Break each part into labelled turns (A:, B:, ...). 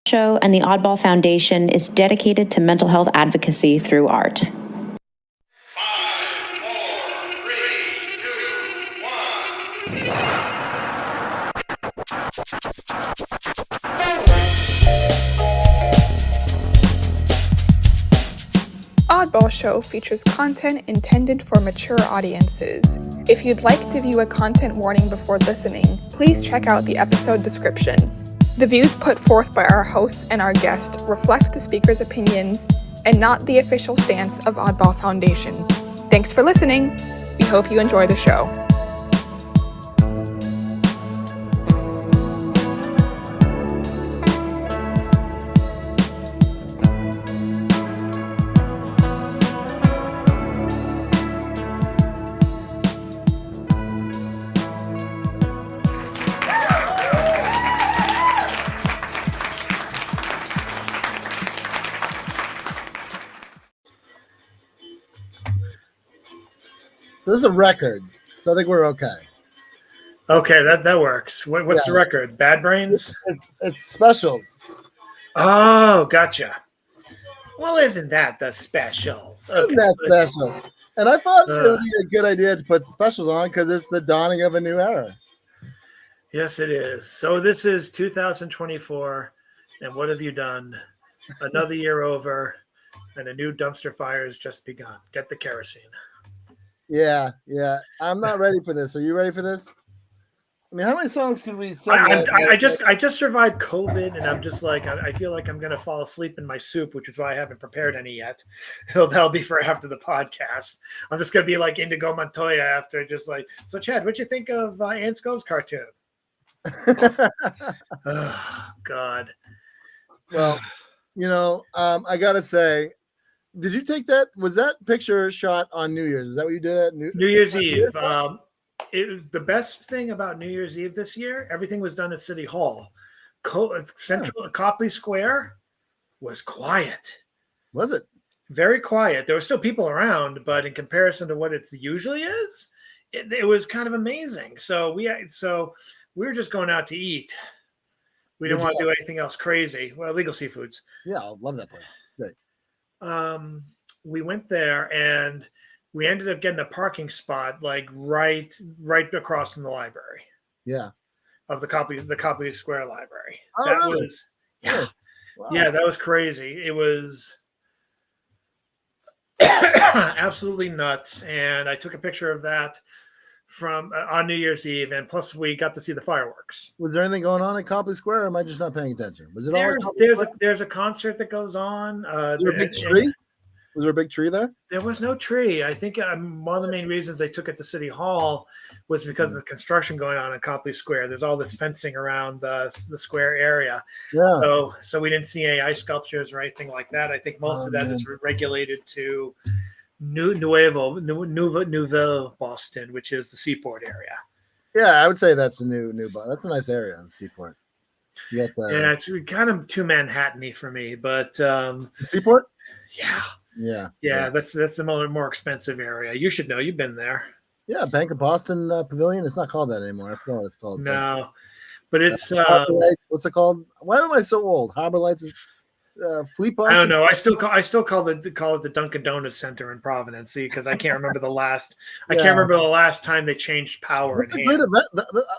A: Show and the Oddball Foundation is dedicated to mental health advocacy through art.
B: 5, 4, 3, 2, 1.
C: Oddball Show features content intended for mature audiences. If you'd like to view a content warning before listening, please check out the episode description. The views put forth by our hosts and our guest reflect the speaker's opinions and not the official stance of Oddball Foundation. Thanks for listening. We hope you enjoy the show.
D: So this is a record. So I think we're okay.
E: Okay, that works. What's the record? Bad Brains?
D: It's specials.
E: Oh, gotcha. Well, isn't that the specials? Okay.
D: Isn't that special? And I thought it would be a good idea to put specials on because it's the dawning of a new era.
E: Yes, it is. So this is 2024, and what have you done? Another year over, and a new dumpster fire has just begun. Get the kerosene.
D: Yeah. I'm not ready for this. Are you ready for this? I mean, how many songs can we sing?
E: I just survived COVID, and I'm just like, I feel like I'm gonna fall asleep in my soup, which is why I haven't prepared any yet. That'll be for after the podcast. I'm just gonna be like Indigo Montoya after, just like, so Chad, what'd you think of Ann Scove's cartoon? Oh, God.
D: Well, I gotta say, did you take that? Was that picture shot on New Year's? Is that what you did at New
E: Year's Eve? The best thing about New Year's Eve this year, everything was done at City Hall. Central Copley Square was quiet. Was
D: it?
E: Very quiet. There were still people around, but in comparison to what it usually is, it was kind of amazing. So we were just going out to eat. We didn't want to do anything else crazy. Well, Legal Seafoods.
D: Yeah, I love that place. Great.
E: We went there and we ended up getting a parking spot like right across from the library.
D: Yeah.
E: Of the Copley Square Library.
D: Oh,
E: that
D: really?
E: was yeah, that was crazy. It was absolutely nuts. And I took a picture of that from on New Year's Eve, and plus we got to see the fireworks.
D: Was there anything going on at Copley Square, or am I just not paying attention? Was it
E: there's a concert that goes on.
D: Was there a big tree? Was there a big tree there?
E: There was no tree. I think one of the main reasons they took it to City Hall was because of the construction going on in Copley Square. There's all this fencing around the square area.
D: Yeah.
E: So we didn't see any ice sculptures or anything like that. I think most of that is regulated to Nouvelle Boston, which is the Seaport area.
D: Yeah, I would say that's a new that's a nice area in the Seaport.
E: Yeah, it's kind of too Manhattan-y for me, but
D: the Seaport?
E: Yeah. That's the more expensive area. You should know. You've been there.
D: Yeah, Bank of Boston Pavilion. It's not called that anymore. I forgot what it's called.
E: No, but it's
D: Harbor Lights. What's it called? Why am I so old? Harbor Lights is Fleet Boston.
E: I don't know. I still call it the Dunkin' Donuts Center in Providence. See, because I can't remember the last. I can't remember the last time they changed power.
D: That's a great event.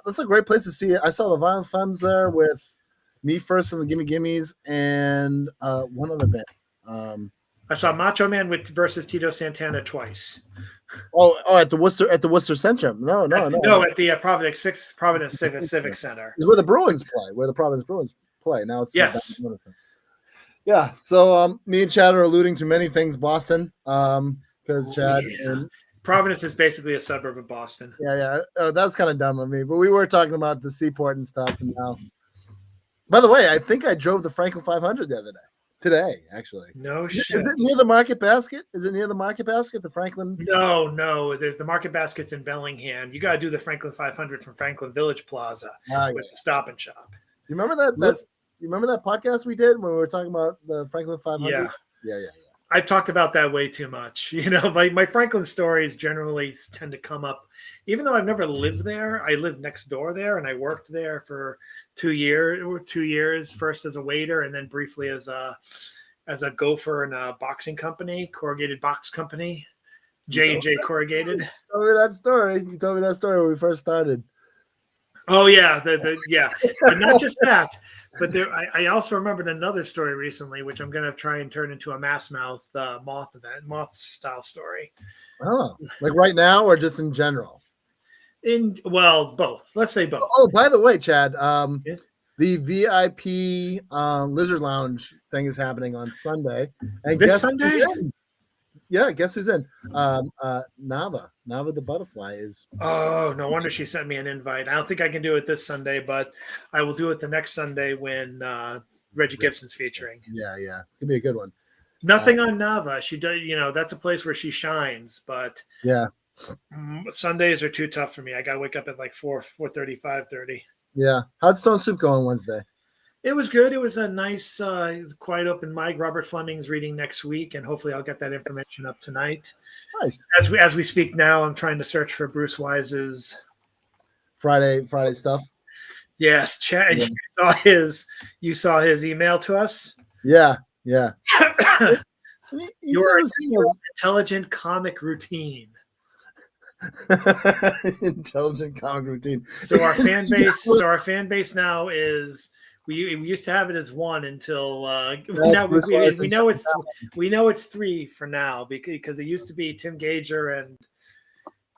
D: That's a great place to see it. I saw the Violent Femmes there with Me First and the Gimme Gimmes and one other band.
E: I saw Macho Man versus Tito Santana twice.
D: Oh, at the Worcester Centrum. No.
E: At the Providence Civic Center.
D: Is where the Bruins play. Where the Providence Bruins play. Now it's Yeah. So me and Chad are alluding to many things Boston. Because Chad and
E: Providence is basically a suburb of Boston.
D: Yeah. That was kind of dumb of me, but we were talking about the Seaport and stuff. And now, by the way, I think I drove the Franklin 500 the other day. Today, actually.
E: No shit.
D: Is it near the Market Basket? The Franklin?
E: No. There's the Market Basket's in Bellingham. You got to do the Franklin 500 from Franklin Village Plaza with the Stop and Shop.
D: You remember that You remember that podcast we did when we were talking about the Franklin 500? Yeah.
E: I've talked about that way too much. My Franklin stories generally tend to come up, even though I've never lived there. I lived next door there, and I worked there for 2 years, first as a waiter, and then briefly as a gopher in a boxing company, corrugated box company, J&J Corrugated.
D: You told me that story. You told me that story when we first started.
E: Oh yeah, but not just that. But I also remembered another story recently, which I'm going to try and turn into a moth style story.
D: Oh, like right now or just in general?
E: Both. Let's say both.
D: Oh, by the way, Chad, the VIP Lizard Lounge thing is happening on Sunday. And
E: this Sunday?
D: Yeah, guess who's in? Nava the butterfly is.
E: Oh, no wonder she sent me an invite. I don't think I can do it this Sunday, but I will do it the next Sunday when Reggie Gibson's featuring.
D: Yeah, it's gonna be a good one.
E: Nothing on Nava. She does, that's a place where she shines, but
D: yeah,
E: Sundays are too tough for me. I gotta wake up at like 4:30, 5:30.
D: Yeah, how'd Stone Soup go on Wednesday?
E: It was good. It was a nice, quiet open mic. Robert Fleming's reading next week, and hopefully I'll get that information up tonight.
D: Nice.
E: As we speak now, I'm trying to search for Bruce Wise's
D: Friday stuff.
E: Yes, Chad. Yeah. You saw his email to us.
D: Yeah.
E: Your intelligent comic routine.
D: Intelligent comic routine.
E: So our fan base now is. We used to have it as one until now we know it's 3 for now because it used to be Tim Gager and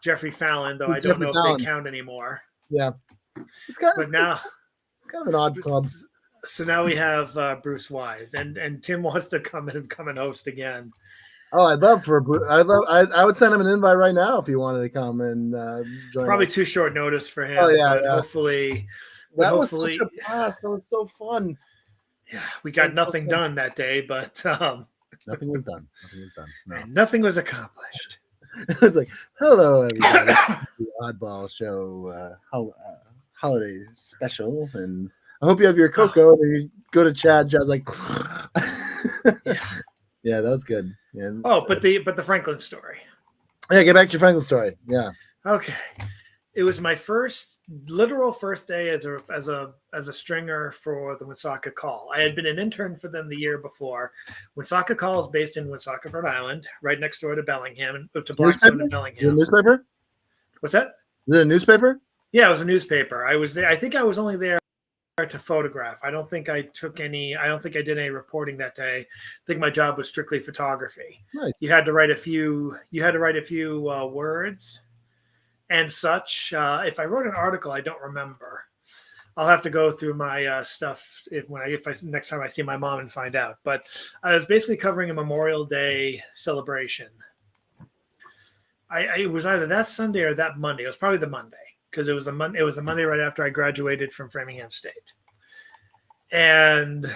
E: Jeffrey Fallon, though I don't know if they count anymore.
D: Yeah, it's kind of an odd club.
E: So now we have Bruce Wise and Tim wants to come and host again.
D: Oh, I'd love for Bruce. I would send him an invite right now if he wanted to come and join.
E: Probably
D: us.
E: too short notice for him.
D: Oh yeah.
E: Hopefully.
D: That was such a blast. That was so fun.
E: Yeah, we got nothing done that day, but
D: nothing was done. No.
E: Nothing was accomplished.
D: It was like, hello, everybody. The Oddball Show holiday special, and I hope you have your cocoa. And you go to Chad. Chad's like, yeah, that was good. Yeah.
E: Oh, but the Franklin story.
D: Yeah, get back to your Franklin story. Yeah.
E: Okay. It was my literal first day as a stringer for the Woonsocket Call. I had been an intern for them the year before. Woonsocket Call is based in Woonsocket, Rhode Island, right next door to Bellingham, to Blackstone and Bellingham.
D: Is it a newspaper?
E: What's that?
D: Is it a newspaper?
E: Yeah, it was a newspaper. I was there. I think I was only there to photograph. I don't think I did any reporting that day. I think my job was strictly photography.
D: Nice.
E: You had to write a few words and such. If I wrote an article, I don't remember. I'll have to go through my stuff next time I see my mom and find out. But I was basically covering a Memorial Day celebration. It was either that Sunday or that Monday. It was probably the Monday because it was a Monday right after I graduated from Framingham State, and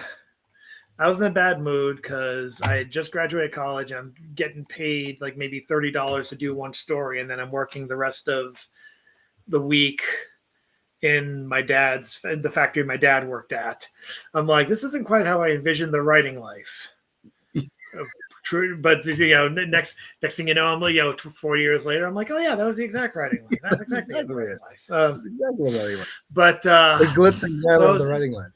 E: I was in a bad mood because I had just graduated college. I'm getting paid like maybe $30 to do one story, and then I'm working the rest of the week in the factory my dad worked at. I'm like, this isn't quite how I envisioned the writing life. True, but next thing you know, I'm 4 years later, I'm like, oh yeah, that was the exact writing life. That's exactly the writing life.
D: That's exactly the writing life.
E: But
D: the glitz and glamour of the writing life.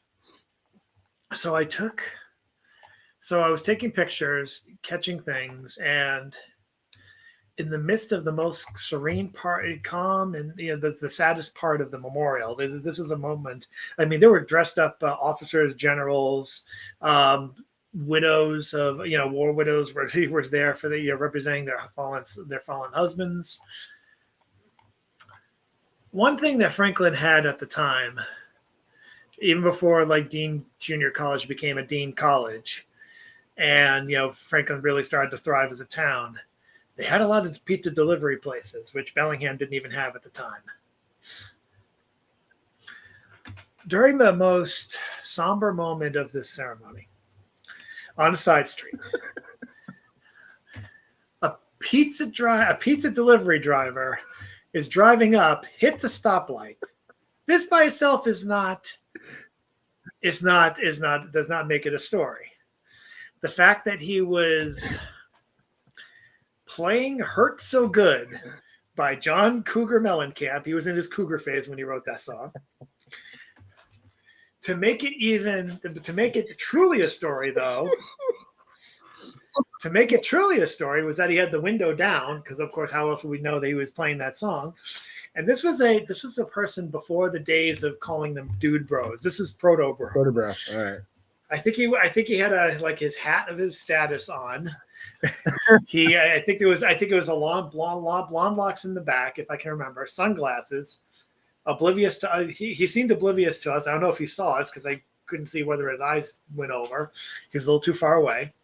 E: So I was taking pictures, catching things, and in the midst of the most serene part, calm, and the saddest part of the memorial, this was a moment. I mean, there were dressed up officers, generals, widows of war widows were there for representing their fallen husbands. One thing that Franklin had at the time, even before like Dean Junior College became a Dean College, and Franklin really started to thrive as a town, they had a lot of pizza delivery places, which Bellingham didn't even have at the time. During the most somber moment of this ceremony, on a side street, a pizza delivery driver is driving up, hits a stoplight. This by itself is not does not make it a story. The fact that he was playing "Hurt So Good" by John Cougar Mellencamp, he was in his Cougar phase when he wrote that song. To make it truly a story, though, was that he had the window down, because of course, how else would we know that he was playing that song? And this was a person before the days of calling them dude bros. This is proto bro.
D: Proto bro. All right.
E: I think he had his hat of his status on. I think it was a long blonde locks in the back, if I can remember, sunglasses, oblivious to he seemed oblivious to us. I don't know if he saw us because I couldn't see whether his eyes went over. He was a little too far away.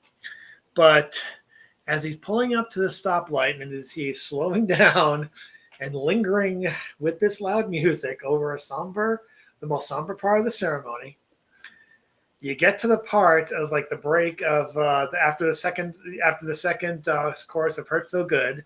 E: But as he's pulling up to the stoplight and as he's slowing down and lingering with this loud music over the most somber part of the ceremony, you get to the part of like the break of after the second chorus of "Hurt So Good."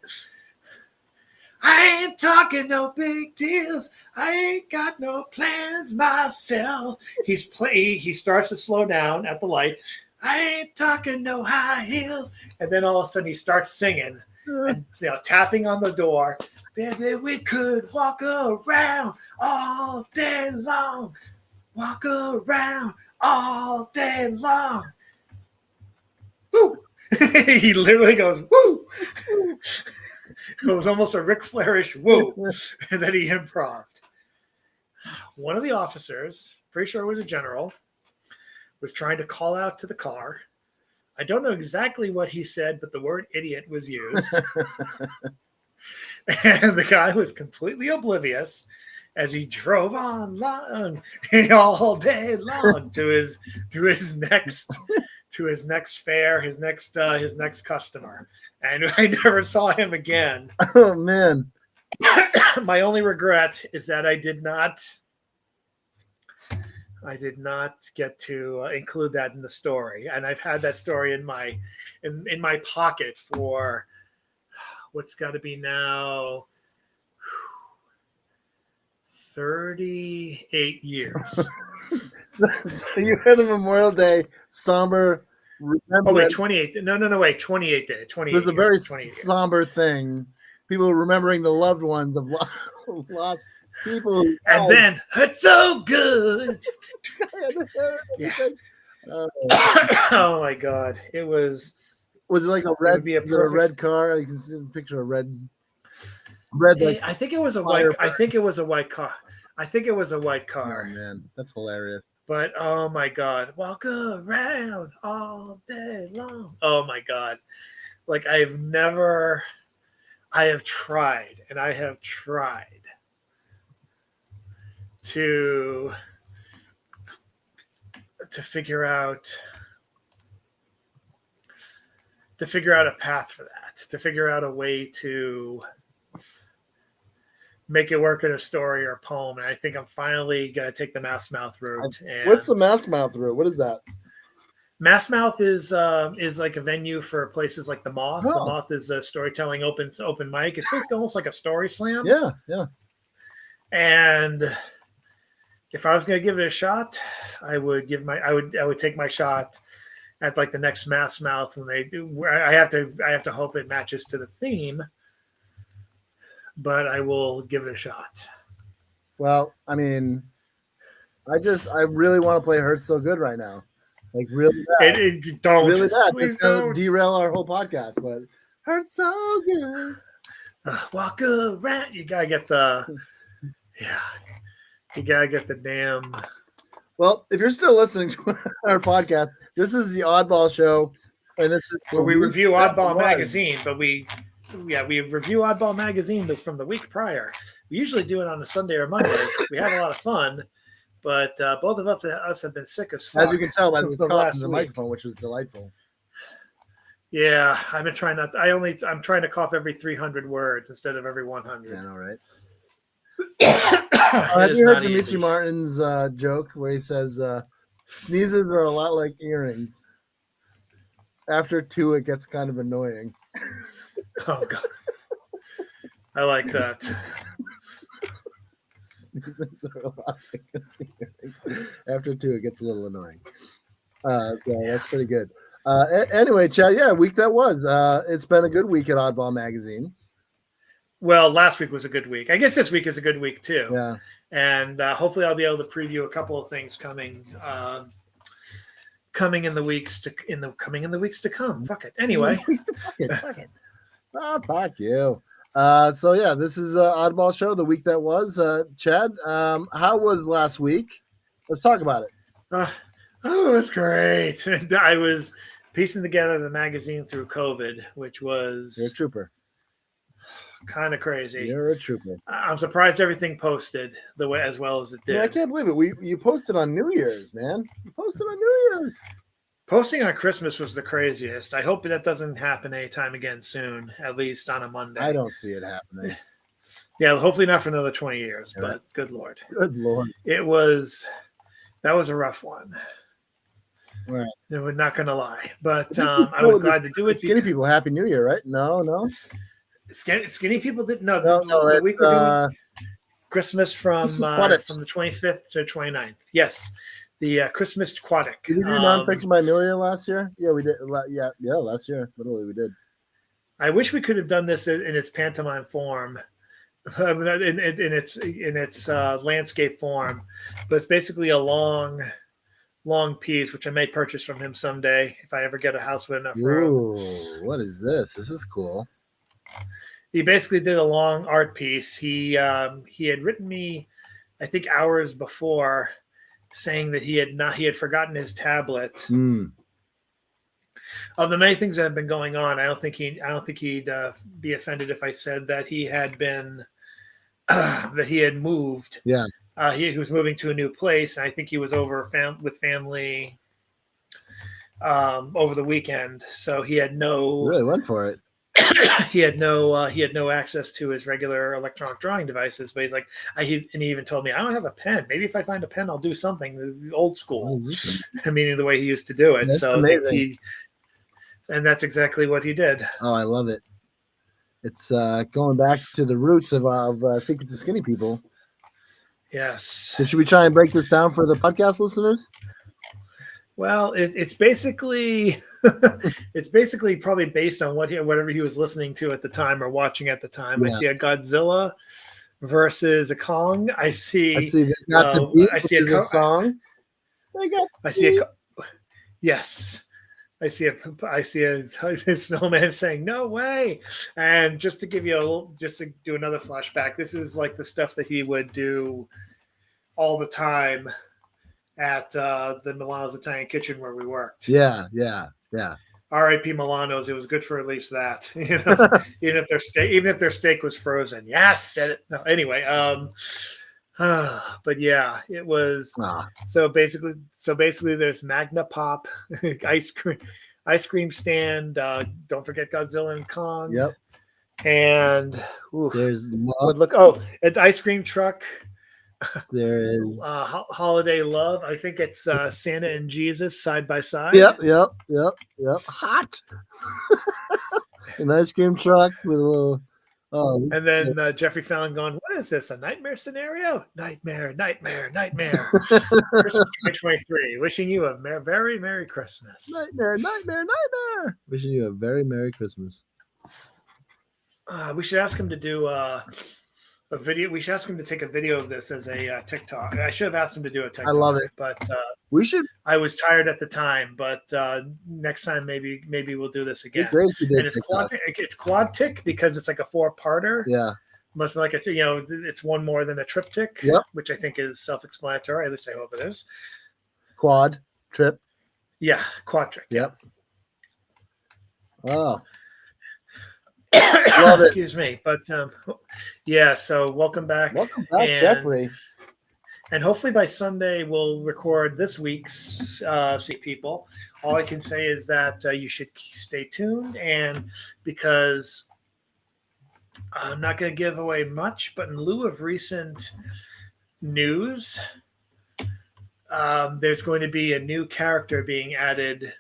E: I ain't talking no big deals. I ain't got no plans myself. He starts to slow down at the light. I ain't talking no high heels. And then all of a sudden he starts singing and tapping on the door. Baby, we could walk around all day long. Walk around all day long. Woo! He literally goes, woo! It was almost a Ric Flairish woo that he improved. One of the officers, pretty sure it was a general, was trying to call out to the car. I don't know exactly what he said, but the word idiot was used. And the guy was completely oblivious as he drove on long all day long to his next fare, his next customer. And I never saw him again.
D: Oh man.
E: My only regret is that I did not get to include that in the story. And I've had that story in my pocket for what's got to be now 38 years.
D: So you had a Memorial Day somber remembrance.
E: Oh wait, 28. No, wait, 28 day. 28.
D: It was a very somber thing. People remembering the loved ones of lost people.
E: And then "Hurt So Good." Yeah. Oh my God! It was.
D: Was it like a red? Was it a red car? You can see a picture of red. Like,
E: I think it was a white. I think it was a white car.
D: Oh man, that's hilarious.
E: But oh my God, walk around all day long. Oh my God, like I have tried to figure out a path for that, to figure out a way to make it work in a story or a poem. And I think I'm finally going to take the Mass Mouth route. And
D: what's the Mass Mouth route? What is that?
E: Mass Mouth is like a venue for places like the Moth. Oh. The Moth is a storytelling open mic. It's basically almost like a story slam.
D: Yeah.
E: And if I was going to give it a shot, I would take my shot at like the next Mass Mouth when they do. I have to hope it matches to the theme, but I will give it a shot.
D: Well, I mean, I really want to play "Hurt So Good" right now, like really bad.
E: Don't
D: really bad. It's gonna derail our whole podcast, but "Hurt So Good."
E: Walk around. You gotta get the damn.
D: Well, if you're still listening to our podcast, this is the Oddball Show, and this is
E: where we review Oddball magazine. But we review Oddball magazine from the week prior. We usually do it on a Sunday or Monday. We have a lot of fun, but both of us have been sick as fuck.
D: As you can tell by the microphone, which was delightful.
E: Yeah, I've been trying not. I'm trying to cough every 300 words instead of every 100.
D: Yeah, I know, right? Have you heard Demetri Martin's joke where he says sneezes are a lot like earrings? After 2, it gets kind of annoying.
E: Oh God, I like that.
D: These things are a lot. After 2, it gets a little annoying. So that's pretty good. Anyway, Chad, yeah, week that was. It's been a good week at Oddball Magazine.
E: Well, last week was a good week. I guess this week is a good week too.
D: Yeah.
E: And hopefully I'll be able to preview a couple of things coming in the weeks to come. Fuck it. Anyway.
D: Fuck it. Fuck you. So yeah, this is Oddball Show, the week that was. Chad, how was last week? Let's talk about it.
E: Oh, it's great. I was piecing together the magazine through COVID, which was
D: You're a trooper.
E: Kind of crazy.
D: You're a trooper.
E: I'm surprised everything posted the way as well as it did.
D: Man, I can't believe it. You posted on New Year's, man. You posted on New Year's.
E: Posting on Christmas was the craziest. I hope that doesn't happen anytime again soon, at least on a Monday.
D: I don't see it happening.
E: Yeah, hopefully not for another 20 years,
D: Yeah.
E: but good Lord.
D: Good Lord.
E: That was a rough one.
D: Right.
E: We're not going to lie, but
D: I
E: I was glad to do it.
D: Skinny people, Happy New Year, right? No.
E: Skinny people didn't know.
D: No,
E: the week we're doing Christmas from
D: Christmas
E: the
D: Quadics.
E: 25th to 29th. Yes, the Christmas Quadic.
D: Did we do Nonfiction by Amelia last year? Yeah, we did. Yeah, last year. Literally, we did.
E: I wish we could have done this in its pantomime form, in its landscape form, but it's basically a long piece, which I may purchase from him someday if I ever get a house with enough room.
D: Ooh, what is this? This is cool.
E: He basically did a long art piece. He had written me, I think, hours before, saying that he had forgotten his tablet. Of the many things that have been going on, I don't think he'd be offended if I said that he had been that he had moved.
D: Yeah.
E: He was moving to a new place, and I think he was over with family over the weekend, so he had no
D: Really went for it.
E: he had no access to his regular electronic drawing devices. But he's like, and he even told me, I don't have a pen. Maybe if I find a pen, I'll do something old school, meaning the way he used to do it.
D: That's
E: so
D: amazing.
E: And that's exactly what he did.
D: Oh, I love it. It's going back to the roots of Secrets of Skinny People.
E: Yes.
D: So should we try and break this down for the podcast listeners?
E: Well, it's basically it's basically probably based on whatever he was listening to at the time or watching at the time.
D: Yeah.
E: I see a Godzilla versus a Kong. I see
D: they got the beat,
E: I see
D: which is a song.
E: Yes. I see a snowman saying "No way," and just to do another flashback, this is like the stuff that he would do all the time at the Milano's Italian Kitchen where we worked.
D: Yeah.
E: R.I.P. Milano's. It was good for at least that, even if their steak was frozen. Yes, said it. No, anyway, but yeah, it was. So basically, there's Magna Pop, ice cream stand. Don't forget Godzilla and Kong.
D: Yep.
E: And
D: There's
E: at the ice cream truck.
D: There is
E: Holiday Love. I think it's Santa and Jesus side by side.
D: Yep. Hot. An ice cream truck with a little. Oh,
E: and then Jeffrey Fallon going, "What is this? A nightmare scenario? Nightmare. Christmas 2023. Wishing you a very Merry Christmas.
D: Nightmare. Wishing you a very Merry Christmas.
E: We should ask him to do a video. We should ask him to take a video of this as a TikTok. I should have asked him to do a TikTok.
D: I love it.
E: But
D: We should.
E: I was tired at the time, but next time maybe we'll do this again.
D: Great if you did
E: And it's quad tick because it's like a 4-parter.
D: Yeah.
E: Much like it's one more than a triptych.
D: Yep.
E: Which I think is self-explanatory. At least I hope it is.
D: Quad trip.
E: Yeah, quad trick.
D: Yep. Oh. Love it.
E: Excuse me, but yeah. So welcome back.
D: Welcome back, Jeffrey.
E: And hopefully by Sunday we'll record this week's See People. All I can say is that you should stay tuned, and because I'm not going to give away much, but in lieu of recent news, there's going to be a new character being added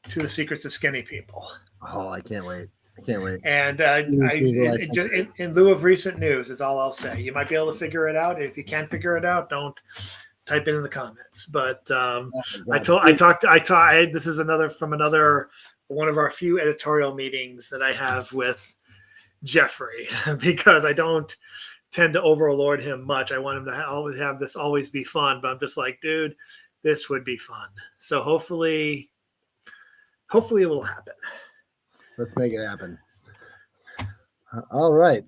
E: to the Secrets of Skinny People.
D: Oh, I can't wait. I can't wait.
E: And
D: Right.
E: in lieu of recent news, is all I'll say. You might be able to figure it out. If you can't figure it out, don't type it in the comments. But this is another one of our few editorial meetings that I have with Jeffrey because I don't tend to overlord him much. I want him to always be fun, but I'm just like, dude, this would be fun. So hopefully it will happen.
D: Let's make it happen. All right.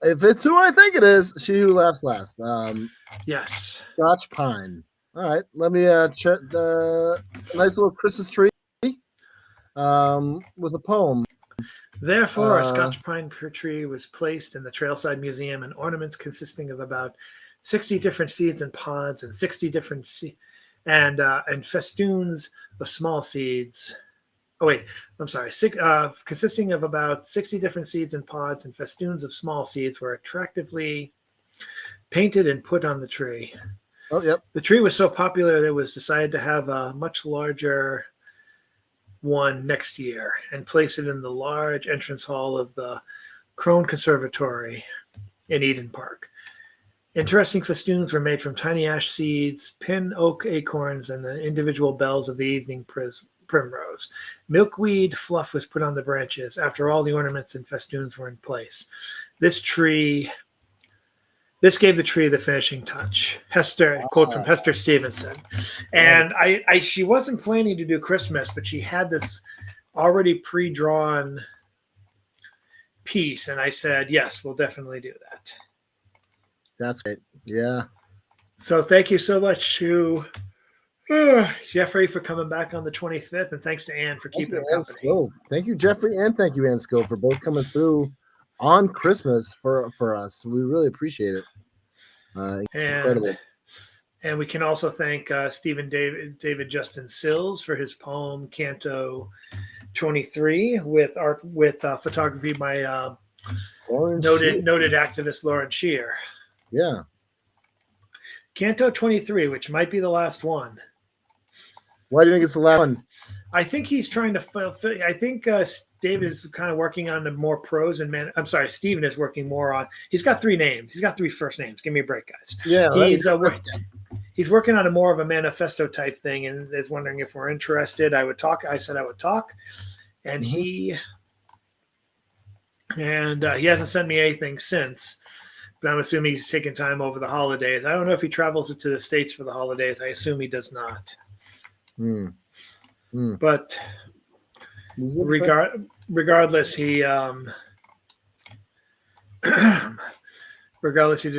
D: If it's who I think it is, she who laughs last.
E: Yes.
D: Scotch Pine. All right. Let me check the nice little Christmas tree with a poem.
E: Therefore, a Scotch pine tree was placed in the Trailside Museum, and ornaments consisting of about 60 different seeds and pods, and 60 different and festoons of small seeds. Oh wait, I'm sorry. Consisting of about 60 different seeds and pods, and festoons of small seeds were attractively painted and put on the tree.
D: Oh, yep.
E: The tree was so popular that it was decided to have a much larger one next year and place it in the large entrance hall of the Crone Conservatory in Eden Park. Interesting festoons were made from tiny ash seeds, pin oak acorns, and the individual bells of the evening primrose. Milkweed fluff was put on the branches after all the ornaments and festoons were in place. This gave the tree the finishing touch. Quote from Hester Stevenson. And she wasn't planning to do Christmas, but she had this already pre-drawn piece. And I said, yes, we'll definitely do that.
D: That's great. Yeah.
E: So thank you so much to Jeffrey for coming back on the 25th. And thanks to Ann for keeping him company.
D: Thank you, Jeffrey. And thank you, Ann Scove, for both coming through on Christmas for us. We really appreciate it. Incredible.
E: And we can also thank Stephen David Justin Sills for his poem Canto 23 with photography by noted activist Lauren Shear.
D: Yeah.
E: Canto 23, which might be the last one.
D: Why do you think it's the last one?
E: I think he's trying to. I think David is kind of working on the more prose and I'm sorry, Stephen is working more on. He's got 3 names. He's got 3 first names. Give me a break, guys.
D: Yeah,
E: he's working on a more of a manifesto type thing, and is wondering if we're interested. I said I would talk, and he hasn't sent me anything since. But I'm assuming he's taking time over the holidays. I don't know if he travels to the States for the holidays. I assume he does not. But regardless, he did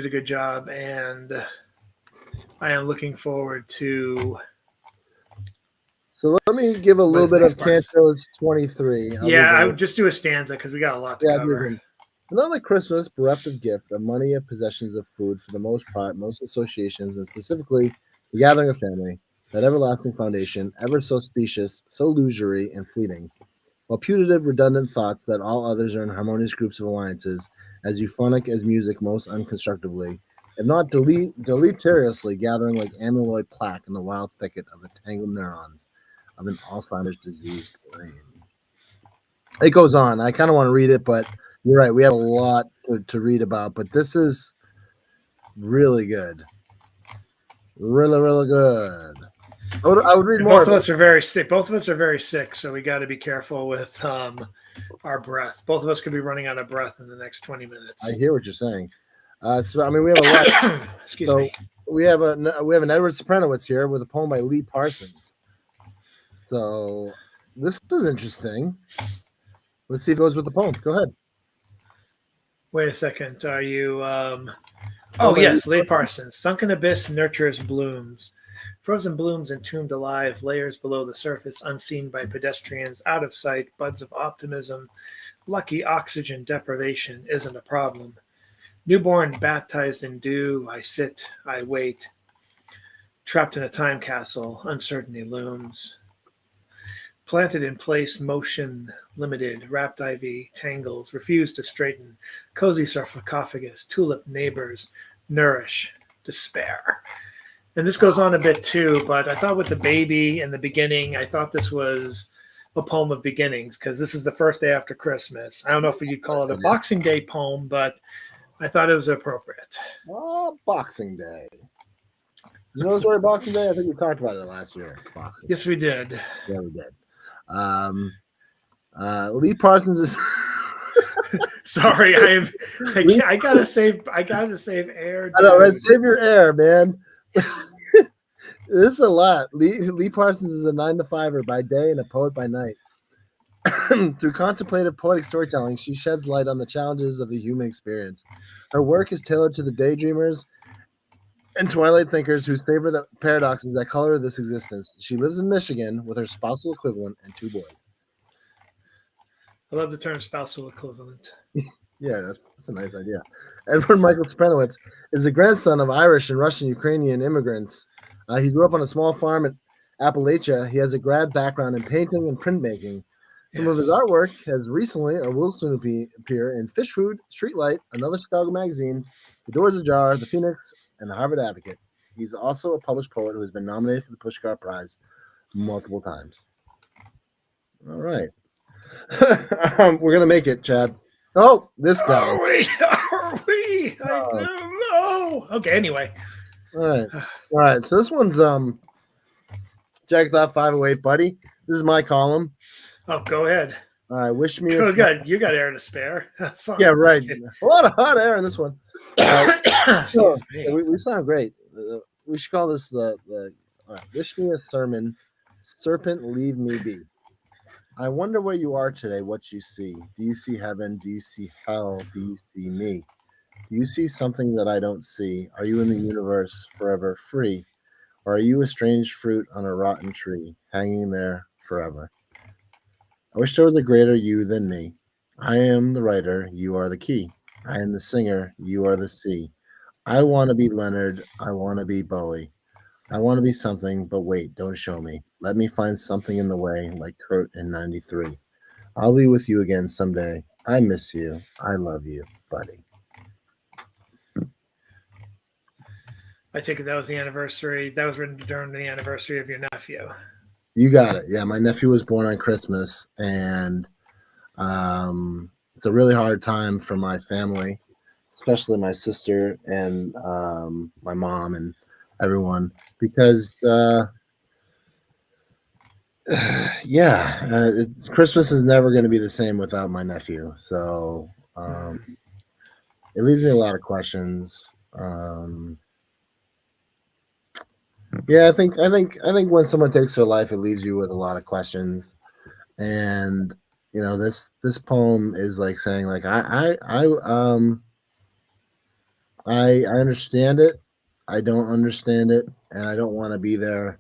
E: a good job, and I am looking forward to.
D: So let me give a little bit of Cantos 23.
E: I would just do a stanza because we got a lot to cover.
D: Another Christmas bereft of gift, of money, of possessions, of food, for the most part, most associations, and specifically the gathering of family, that everlasting foundation, ever so specious, so illusory and fleeting, while putative, redundant thoughts that all others are in harmonious groups of alliances, as euphonic as music most unconstructively, if not deleteriously gathering like amyloid plaque in the wild thicket of the tangled neurons of an Alzheimer's diseased brain. It goes on. I kind of want to read it, but you're right. We have a lot to read about, but this is really good. Really, really good. I would read more.
E: Both of us are very sick. Both of us are very sick, so we got to be careful with our breath. Both of us could be running out of breath in the next 20 minutes.
D: I hear what you're saying. So I mean, we have a lot.
E: Excuse me.
D: We have an Edward Sopranowitz here with a poem by Lee Parsons. So this is interesting. Let's see if it goes with the poem. Go ahead.
E: Wait a second. Are you? Yes, Lee Parsons. Sunken abyss nurtures blooms. Frozen blooms entombed alive, layers below the surface, unseen by pedestrians, out of sight, buds of optimism. Lucky oxygen deprivation isn't a problem. Newborn baptized in dew, I sit, I wait. Trapped in a time castle, uncertainty looms. Planted in place, motion limited, wrapped ivy tangles, refuse to straighten, cozy sarcophagus, tulip neighbors, nourish, despair. And this goes on a bit too, but I thought with the baby in the beginning, I thought this was a poem of beginnings because this is the first day after Christmas. I don't know if you'd call it a Boxing Day poem, but I thought it was appropriate.
D: Oh, Boxing Day. You know the story of Boxing Day? I think we talked about it last year. Boxing.
E: Yes, we did.
D: Yeah, we did. Lee Parsons is.
E: Sorry, I gotta save air.
D: I know, right? Save your air, man. This is a lot. Lee Parsons is a 9-to-5er by day and a poet by night. Through contemplative poetic storytelling, she sheds light on the challenges of the human experience. Her work is tailored to the daydreamers and twilight thinkers who savor the paradoxes that color this existence. She lives in Michigan with her spousal equivalent and 2 boys.
E: I love the term spousal equivalent.
D: Yeah, that's a nice idea. Edward Michael Spenowitz is the grandson of Irish and Russian Ukrainian immigrants. He grew up on a small farm in Appalachia. He has a grad background in painting and printmaking. Some of his artwork has recently or will soon appear in Fish Food, Streetlight, Another Chicago Magazine, The Doors Ajar, The Phoenix, and The Harvard Advocate. He's also a published poet who has been nominated for the Pushcart Prize multiple times. All right. We're going to make it, Chad. Oh, this guy.
E: Are we? I don't know. Okay, anyway.
D: All right. So this one's Jack Thought 508, buddy. This is my column.
E: Oh, go ahead.
D: All right. Wish me
E: You got air to spare. Fine.
D: Yeah, right. A lot of hot air in this one. So, we sound great. We should call this the Wish me a sermon. Serpent, leave me be. I wonder where you are today, what you see. Do you see heaven? Do you see hell? Do you see me? Do you see something that I don't see? Are you in the universe forever free? Or are you a strange fruit on a rotten tree, hanging there forever? I wish there was a greater you than me. I am the writer, you are the key. I am the singer, you are the sea. I want to be Leonard, I want to be Bowie. I want to be something, but wait, don't show me. Let me find something in the way, like Kurt in 93. I'll be with you again someday. I miss you. I love you, buddy.
E: I take it that was the anniversary. That was written during the anniversary of your nephew.
D: You got it. Yeah, my nephew was born on Christmas, and it's a really hard time for my family, especially my sister and my mom and everyone, because Christmas is never going to be the same without my nephew. So it leaves me a lot of questions. I think when someone takes their life, it leaves you with a lot of questions. And this poem is like saying, like, I understand it. I don't understand it, and I don't want to be there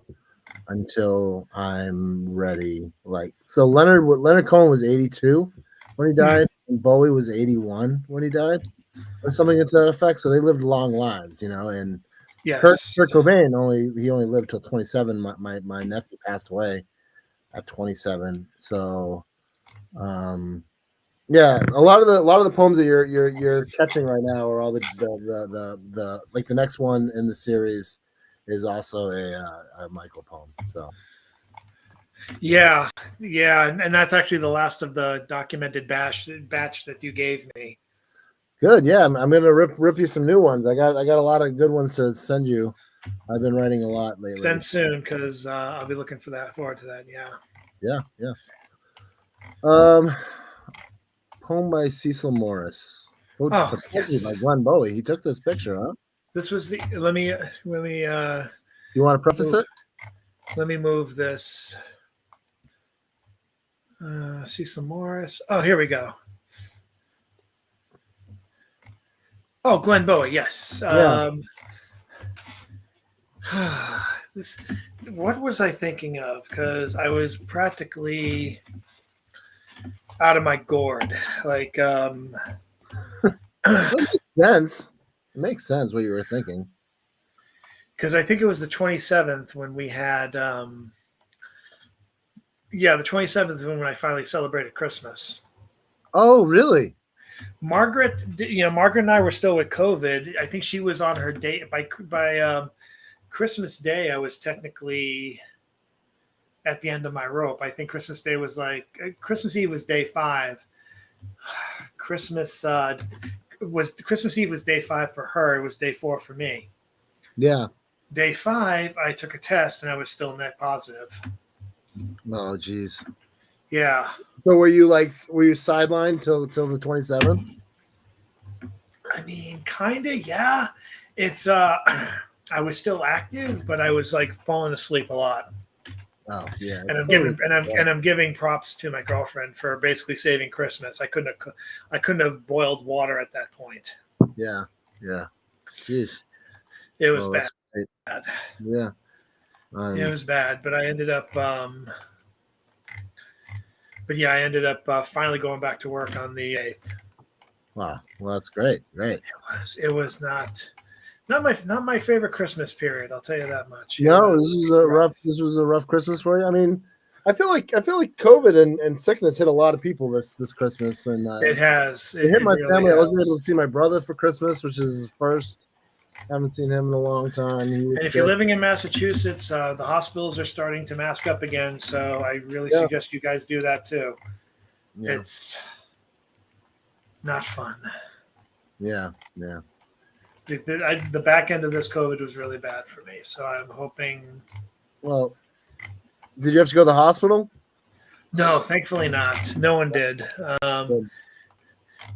D: until I'm ready. Like, so Leonard Cohen was 82 when he died, and Bowie was 81 when he died, or something to that effect. So they lived long lives, and
E: yes.
D: Kurt Cobain only lived till 27. My nephew passed away at 27. So a lot of the poems that you're catching right now are all the like the next one in the series is also a Michael poem. So
E: yeah, and that's actually the last of the documented batch that you gave me.
D: Good, yeah. I'm gonna rip you some new ones. I got a lot of good ones to send you. I've been writing a lot lately.
E: Send soon, because I'll be looking forward to that. Yeah.
D: Poem by Cecil Morris.
E: Yes.
D: By Glenn Bowie. He took this picture, huh?
E: This was the. Let me.
D: You want to preface it?
E: Let me move this. Cecil Morris. Oh, here we go. Oh, Glenn Bowie. Yes. What was I thinking of? Because I was practically out of my gourd. Like,
D: It makes sense. It makes sense what you were thinking.
E: Because I think it was the 27th when we had, the 27th is when I finally celebrated Christmas.
D: Oh, really?
E: Margaret, Margaret and I were still with COVID. I think she was on her date by Christmas Day. I was technically at the end of my rope. I think Christmas Day was like Christmas Eve was day 5. Christmas Eve was day 5 for her. It was day 4 for me.
D: Yeah.
E: Day 5, I took a test and I was still net positive.
D: Oh, geez.
E: Yeah.
D: So were you sidelined till the 27th?
E: I mean, kind of, yeah. It's I was still active, but I was like falling asleep a lot.
D: Oh, yeah.
E: And I'm giving props to my girlfriend for basically saving Christmas. I couldn't have boiled water at that point.
D: Yeah. Yeah. Jeez.
E: It was
D: Oh,
E: bad.
D: that's great. Yeah.
E: It was bad, but I ended up finally going back to work on the 8th.
D: Wow. Well, that's great. Great.
E: It was not my favorite Christmas period. I'll tell you that much.
D: No, this was a rough Christmas for you. I mean, I feel like COVID and sickness hit a lot of people this Christmas, and
E: it has.
D: It hit my
E: really
D: family.
E: has.
D: I wasn't able to see my brother for Christmas, which is his first. I haven't seen him in a long time.
E: And if you're living in Massachusetts, the hospitals are starting to mask up again. So I really suggest you guys do that too.
D: Yeah.
E: It's not fun.
D: Yeah. Yeah.
E: The back end of this COVID was really bad for me. So I'm hoping.
D: Well, did you have to go to the hospital?
E: No, thankfully not. No one did.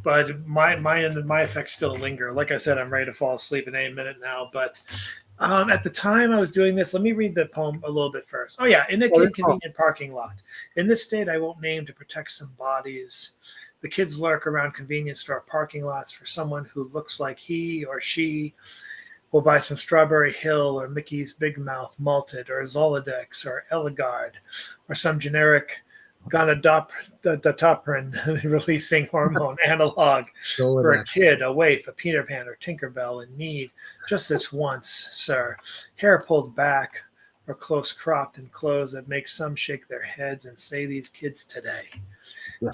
E: But my effects still linger. Like I said, I'm ready to fall asleep in any minute now. But at the time I was doing this, let me read the poem a little bit first. Oh, yeah. In a convenient parking lot. In this state, I won't name to protect some bodies. The kids lurk around convenience store parking lots for someone who looks like he or she will buy some Strawberry Hill or Mickey's Big Mouth malted or Zoladex or Eligard or some generic gonadotropin releasing hormone analog for a kid, a waif, a Peter Pan or Tinkerbell in need. Just this once, sir. Hair pulled back or close cropped in clothes that make some shake their heads and say these kids today.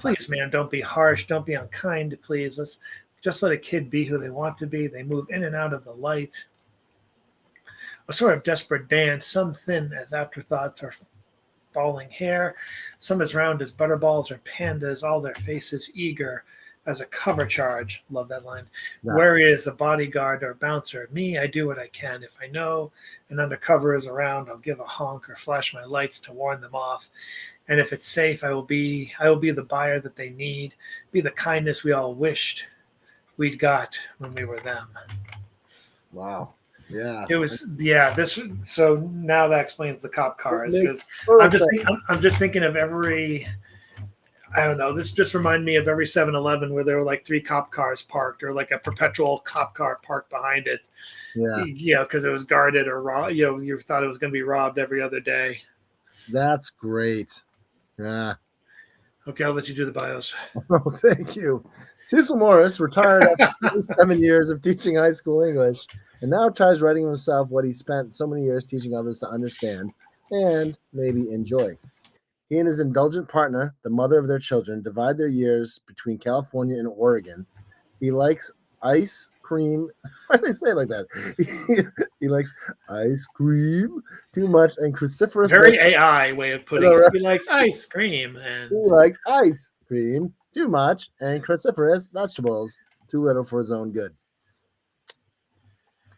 E: Please, man, don't be harsh. Don't be unkind, please. Let's just let a kid be who they want to be. They move in and out of the light. A sort of desperate dance, some thin as afterthoughts or falling hair, some as round as butterballs or pandas, all their faces eager as a cover charge. Love that line.
D: Yeah.
E: Where is a bodyguard or bouncer? Me, I do what I can. If I know an undercover is around, I'll give a honk or flash my lights to warn them off. And if it's safe, I will be the buyer that they need, be the kindness we all wished we'd got when we were them.
D: Wow. Yeah.
E: It was, so now that explains the cop cars, because I'm just thinking of every, I don't know, this just reminded me of every 7-Eleven where there were like 3 cop cars parked or like a perpetual cop car parked behind it. Yeah. Because it was guarded or, you thought it was going to be robbed every other day.
D: That's great. Yeah.
E: Okay, I'll let you do the bios.
D: Oh, thank you. Cecil Morris retired after 7 years of teaching high school English and now tries writing himself what he spent so many years teaching others to understand and maybe enjoy. He and his indulgent partner, the mother of their children, divide their years between California and Oregon. He likes ice cream. Why do they say it like that? He likes ice cream too much and cruciferous.
E: Very AI way of putting it. He likes ice cream. And
D: he likes ice cream too much and cruciferous vegetables too little for his own good.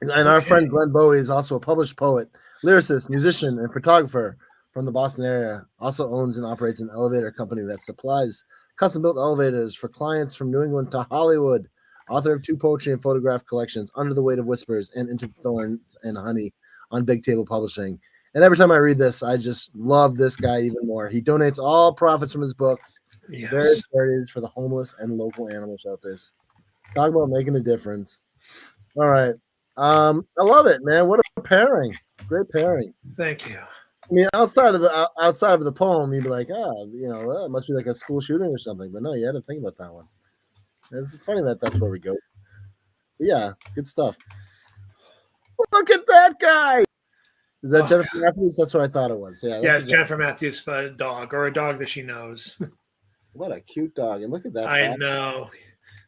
D: And our friend Glenn Bowie is also a published poet, lyricist, musician, and photographer from the Boston area. Also owns and operates an elevator company that supplies custom-built elevators for clients from New England to Hollywood. Author of 2 poetry and photograph collections, Under the Weight of Whispers and Into the Thorns and Honey on Big Table Publishing. And every time I read this, I just love this guy even more. He donates all profits from his books to various charities for the homeless and local animal shelters. Talk about making a difference. All right. I love it, man. What a pairing. Great pairing.
E: Thank you.
D: I mean, outside of the poem, you'd be like, it must be like a school shooting or something. But no, you had to think about that one. It's funny that's where we go. But yeah, good stuff. Look at that guy. Is that Jennifer Matthews? That's what I thought it was. Yeah,
E: it's Jennifer Matthews' dog, or a dog that she knows.
D: What a cute dog! And look at that.
E: I know.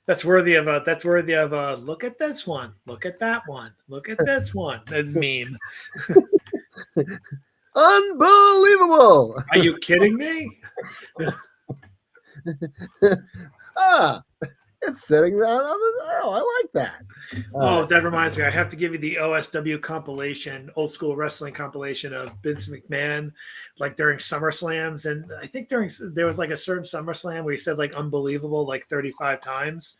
E: That's worthy of a look at this one, look at that one, look at this one. That's meme.
D: Unbelievable.
E: Are you kidding me?
D: It's sitting down on the. Oh, I like that.
E: Oh, that reminds me. I have to give you the OSW compilation, old school wrestling compilation of Vince McMahon, like during SummerSlams. And I think there was like a certain SummerSlam where he said like unbelievable like 35 times.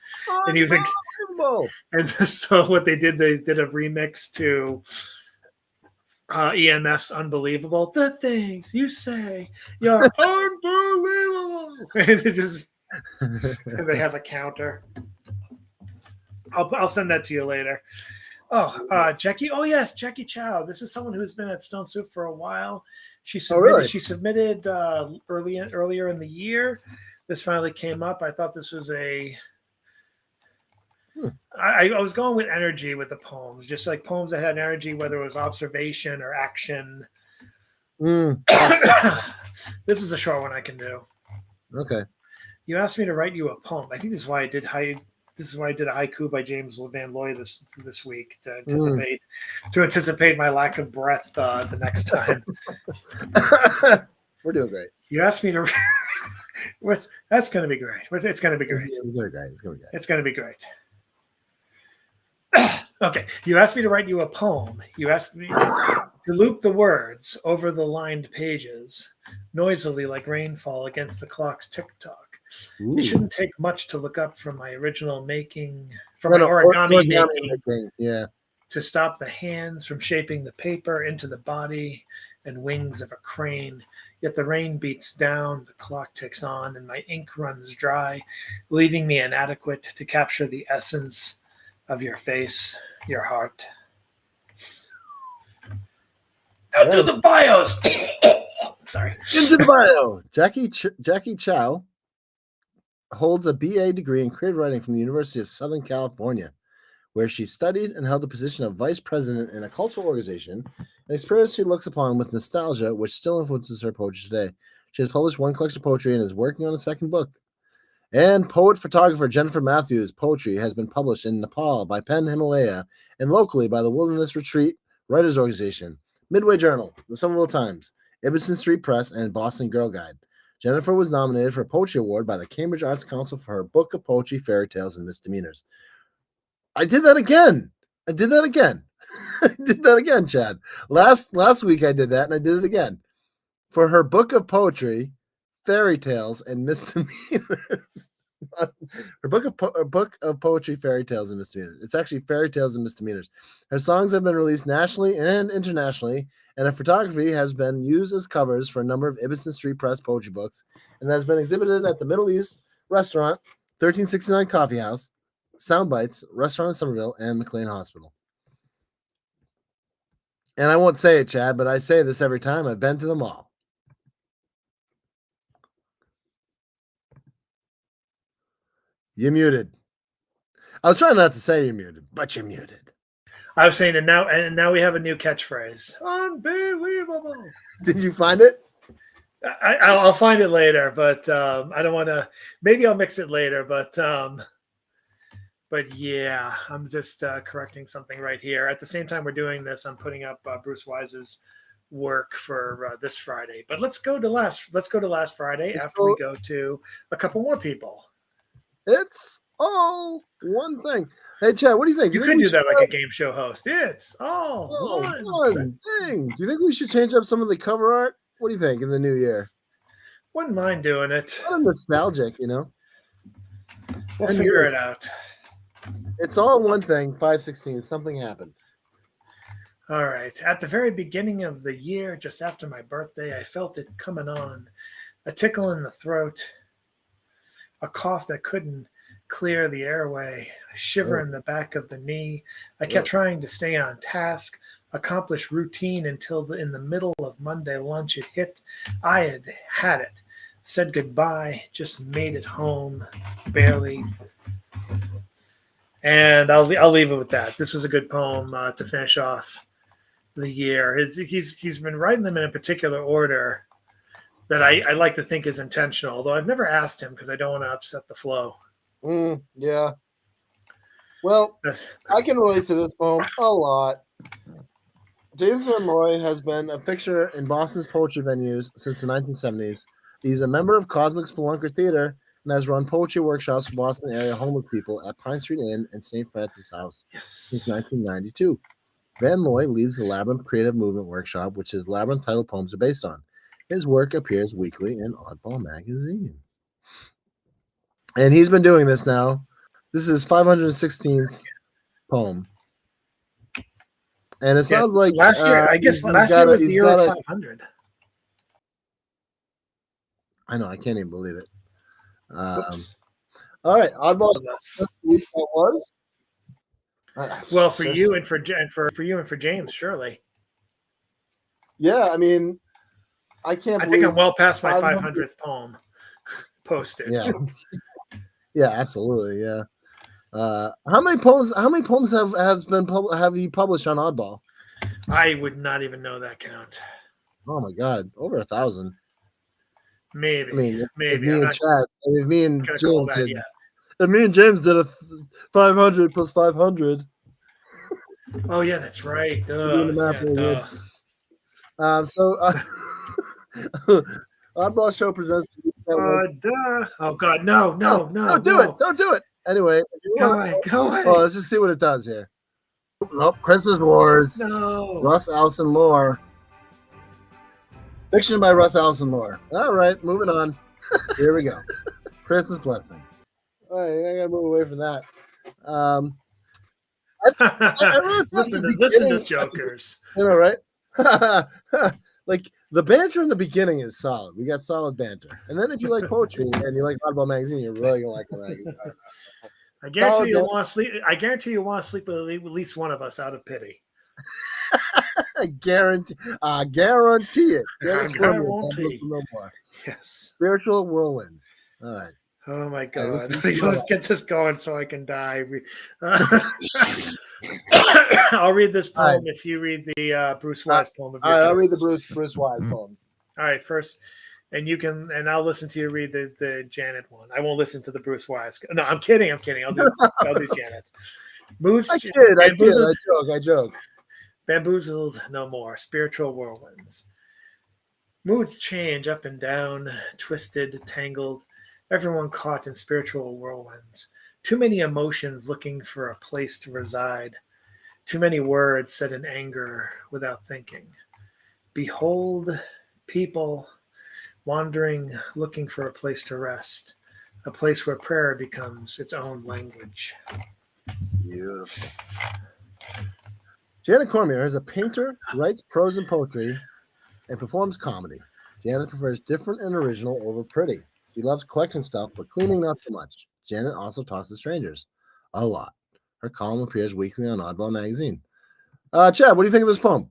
E: And he was like,
D: Unbelievable.
E: and so what they did a remix to EMF's Unbelievable. The things you say, you're unbelievable. And it just, and they have a counter. I'll send that to you later. Oh, Jackie. Oh yes, Jackie Chow. This is someone who's been at Stone Soup for a while. She submitted.
D: really?
E: She submitted earlier in the year. This finally came up. I thought this was a. I was going with energy with the poems, just like poems that had energy, whether it was observation or action. This is a short one I can do.
D: Okay.
E: You asked me to write you a poem. I think this is why I did This is why I did a haiku by James Van Loy this week to anticipate my lack of breath the next time.
D: We're doing great.
E: You asked me to. That's going to be great. It's going to be great.
D: It's doing great. It's going to be great.
E: It's going to be great. Okay. You asked me to write you a poem. You asked me to loop the words over the lined pages, noisily like rainfall against the clock's tick-tock.
D: Ooh.
E: It shouldn't take much to look up from my original making, from
D: No,
E: my
D: no,
E: origami making,
D: making. Yeah.
E: to stop the hands from shaping the paper into the body and wings of a crane. Yet the rain beats down, the clock ticks on, and my ink runs dry, leaving me inadequate to capture the essence of your face, your heart. Now do the bios. Sorry.
D: Into the bio. Jackie Chow holds a BA degree in creative writing from the University of Southern California, where she studied and held the position of vice president in a cultural organization, an experience she looks upon with nostalgia, which still influences her poetry today. She has published one collection of poetry and is working on a second book. And poet-photographer Jennifer Matthews' poetry has been published in Nepal by Pen Himalaya and locally by the Wilderness Retreat Writers Organization, Midway Journal, the Somerville Times, Ibison Street Press, and Boston Girl Guide. Jennifer was nominated for a Poetry Award by the Cambridge Arts Council for her book of poetry, Fairy Tales and Misdemeanors. I did that again. I did that again, Chad. Last week I did that, and I did it again. For her book of poetry, Fairy Tales and Misdemeanors. Her book of poetry, Fairy Tales and Misdemeanors. It's actually Fairy Tales and Misdemeanors. Her songs have been released nationally and internationally, and her photography has been used as covers for a number of Ibison Street Press poetry books, and has been exhibited at the Middle East Restaurant, 1369 Coffee House, Sound Bites, Restaurant in Somerville, and McLean Hospital. And I won't say it, Chad, but I say this every time. I've been to them all. You're muted. I was trying not to say you're muted, but you're muted.
E: I was saying, and now we have a new catchphrase. Unbelievable.
D: Did you find it?
E: I'll find it later, but I don't want to. Maybe I'll mix it later, but yeah, I'm just correcting something right here. At the same time we're doing this, I'm putting up Bruce Wise's work for this Friday. But let's go to last Friday after we go to a couple more people.
D: It's all one thing. Hey, Chad, what do you think?
E: You could do that like a game show host. It's all
D: one thing. Do you think we should change up some of the cover art? What do you think in the new year?
E: Wouldn't mind doing it.
D: Kind of nostalgic, you know?
E: We'll figure it out.
D: It's all one thing, 5/16. Something happened.
E: All right. At the very beginning of the year, just after my birthday, I felt it coming on. A tickle in the throat, a cough that couldn't clear the airway, a shiver in the back of the knee. I kept trying to stay on task, accomplish routine until in the middle of Monday lunch it hit. I had it, said goodbye, just made it home, barely. And I'll leave it with that. This was a good poem to finish off the year. He's been writing them in a particular order that I like to think is intentional, although I've never asked him because I don't want to upset the flow.
D: Yeah. Well, I can relate to this poem a lot. James Van Loy has been a fixture in Boston's poetry venues since the 1970s. He's a member of Cosmic Spelunker Theater and has run poetry workshops for Boston area homeless people at Pine Street Inn and St. Francis House since 1992. Van Loy leads the Labyrinth Creative Movement Workshop, which his Labyrinth titled poems are based on. His work appears weekly in Oddball Magazine. And he's been doing this now. This is his 516th poem. And it sounds like
E: last year. I guess last year was the year of 500.
D: I know. I can't even believe it.
E: Whoops.
D: All right, Oddball. Let's see what that was.
E: Well, for you and for you and for James, surely.
D: Yeah, I mean, I can't.
E: I think I'm well past my 500th poem posted.
D: Yeah, yeah, absolutely. Yeah. How many poems? Have you published on Oddball?
E: I would not even know that count.
D: Oh my God, over 1,000.
E: Maybe.
D: I mean,
E: maybe.
D: If me and James
E: that yet.
D: If me and James did a 500 plus 500.
E: Oh yeah, that's right.
D: Doing the math really good. Oddball Show presents.
E: Oh God, no!
D: Don't do it! Don't do it! Anyway,
E: go away.
D: Well, let's just see what it does here. Nope. Christmas Wars.
E: No.
D: Russ Allison Lore. Fiction by Russ Allison Lore. All right, moving on. Here we go. Christmas Blessing. All right, I gotta move away from that. I really
E: listen to this, jokers.
D: You know, right? Like the banter in the beginning is solid. We got solid banter, and then if you like poetry and you like Oddball Magazine, you're really gonna like the magazine.
E: I guarantee you want to sleep. I guarantee you want to sleep with at least one of us out of pity.
D: I guarantee it.
E: I guarantee.
D: No more.
E: Yes.
D: Spiritual whirlwinds. All right.
E: Oh my God! Let's get this going so I can die. I'll read this poem if you read the Bruce Wise poem.
D: All right, I'll read the Bruce Wise poems.
E: All right, first, and you can, and I'll listen to you read the Janet one. I won't listen to the Bruce Wise. No, I'm kidding. I'll do Janet. Moods.
D: I kid. I joke.
E: Bamboozled no more. Spiritual whirlwinds. Moods change up and down, twisted, tangled. Everyone caught in spiritual whirlwinds. Too many emotions looking for a place to reside. Too many words said in anger without thinking. Behold, people wandering, looking for a place to rest. A place where prayer becomes its own language.
D: Beautiful. Janet Cormier is a painter, writes prose and poetry, and performs comedy. Janet prefers different and original over pretty. She loves collecting stuff, but cleaning not so much. Janet also talks to strangers a lot. Her column appears weekly on Oddball Magazine. Chad, what do you think of this poem?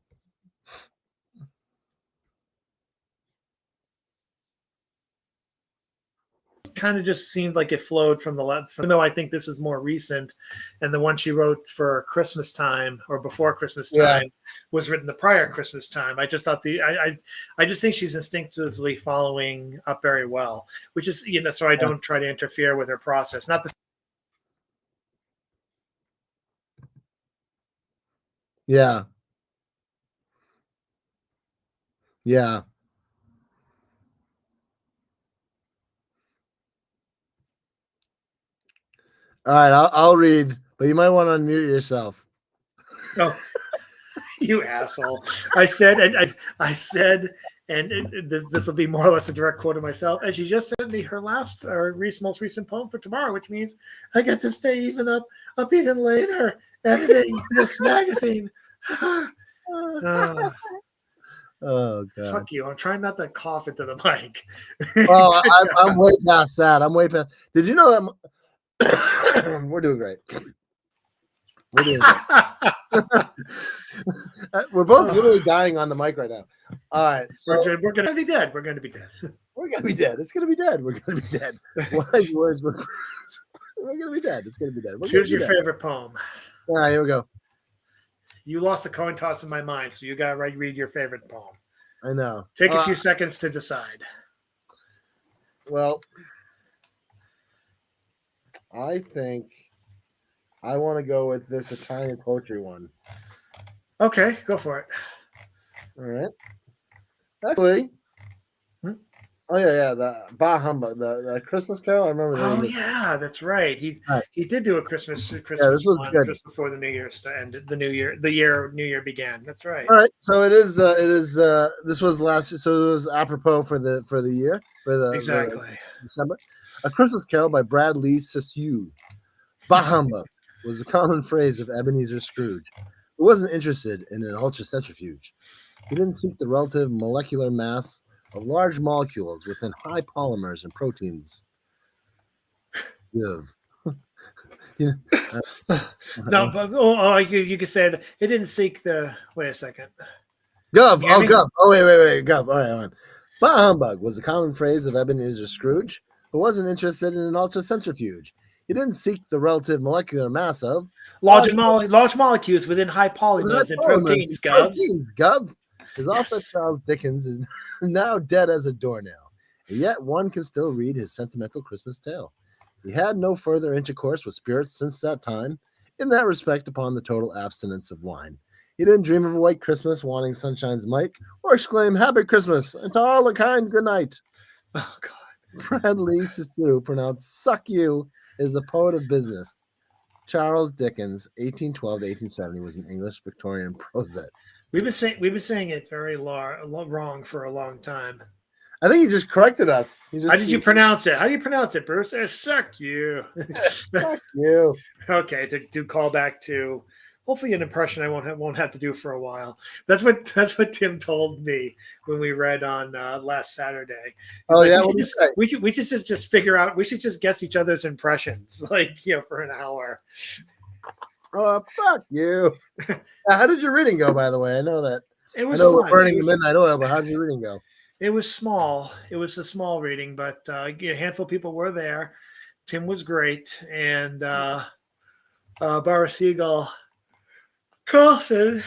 E: Kind of just seemed like it flowed from the left, even though I think this is more recent, and the one she wrote for Christmas time or before Christmas time was written the prior Christmas time. I just thought I just think she's instinctively following up very well, which is, so I don't try to interfere with her process. Not the
D: Yeah. All right, I'll read, but you might want to unmute yourself.
E: Oh, you asshole! I said, and this will be more or less a direct quote of myself. And she just sent me her most recent poem for tomorrow, which means I get to stay up even later editing this magazine.
D: Oh God!
E: Fuck you! I'm trying not to cough into the mic.
D: Oh, I'm way past that. Did you know that? We're doing great. We're both literally dying on the mic right now. All right, so
E: we're gonna be dead. We're gonna be dead.
D: We're gonna be dead. It's gonna be dead. We're gonna be dead. Wise words. We're gonna be dead. It's gonna be dead.
E: Choose your favorite poem.
D: All right, here we go.
E: You lost the coin toss in my mind, so you gotta read your favorite poem.
D: I know.
E: Take a few seconds to decide.
D: Well, I think I want to go with this Italian poetry one.
E: Okay, go for it.
D: All right. Actually,
E: Hmm?
D: oh yeah, the Bah Humbug, the Christmas Carol. I remember that.
E: Oh yeah, that's right.
D: All right.
E: He did do a
D: Yeah,
E: Christmas
D: this was
E: one
D: good.
E: just before the New Year ended. New Year began. That's right.
D: All right, so it is. This was last. So it was apropos for the year for the
E: Exactly.
D: December. A Christmas Carol by Brad Lee Sissew. Bah humbug was a common phrase of Ebenezer Scrooge, who wasn't interested in an ultracentrifuge. He didn't seek the relative molecular mass of large molecules within high polymers and proteins. Give. Yeah.
E: No, but you could say that it didn't seek the. Wait a second.
D: Gov.
E: You hear
D: Oh,
E: me?
D: Gov. Oh, wait. Gov. All right, hold on. Bah humbug was a common phrase of Ebenezer Scrooge, who wasn't interested in an ultracentrifuge. He didn't seek the relative molecular mass of
E: Large molecules within high polymers and proteins, Gov.
D: Proteins, Gov. His author
E: Yes.
D: Charles Dickens is now dead as a doornail, and yet one can still read his sentimental Christmas tale. He had no further intercourse with spirits since that time, in that respect upon the total abstinence of wine. He didn't dream of a white Christmas wanting sunshine's might, or exclaim, Happy Christmas, and to all a kind good night.
E: Oh God.
D: Brad Lee Sissew, pronounced Suck You, is a poet of business. Charles Dickens, 1812 to 1870, was an English Victorian prosette.
E: We've been saying it very wrong for a long time.
D: I think he just corrected us.
E: How did you pronounce it? How do you pronounce it, Bruce? Suck you.
D: Fuck you.
E: Okay, to call back to hopefully an impression I won't have to do for a while. That's what Tim told me when we read on last Saturday. He's
D: Oh, yeah?
E: we
D: What
E: should,
D: did he say?
E: we should just figure out. We should just guess each other's impressions, for an hour.
D: Oh, fuck you. How did your reading go, by the way? I know that.
E: It
D: I
E: was
D: know we're
E: fun.
D: burning the midnight oil, but how did your reading go?
E: It was small. It was a small reading, but a handful of people were there. Tim was great, and Barbara Siegel Carlson.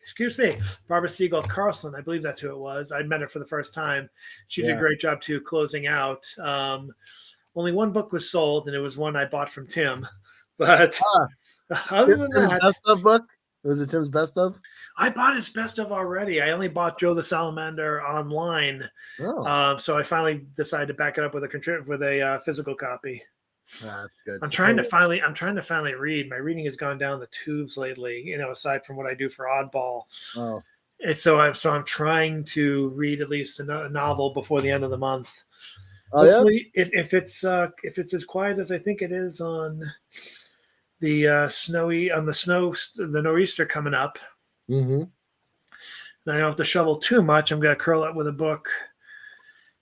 E: Excuse me, Barbara Siegel Carlson. I believe that's who it was. I met her for the first time. She did a
D: Yeah.
E: great job too, closing out. Only one book was sold, and it was one I bought from Tim. But other than
D: Tim's
E: that,
D: best of book? Was it Tim's best of?
E: I bought his best of already. I only bought Joe the Salamander online.
D: Oh,
E: So I finally decided to back it up with a physical copy.
D: that's good.
E: I'm trying to finally read. My reading has gone down the tubes lately. Aside from what I do for Oddball,
D: Oh,
E: and so I'm trying to read at least a novel before the end of the month.
D: oh yeah.
E: Hopefully, if it's as quiet as I think it is on the the nor'easter coming up,
D: Mm-hmm.
E: and I don't have to shovel too much, I'm gonna curl up with a book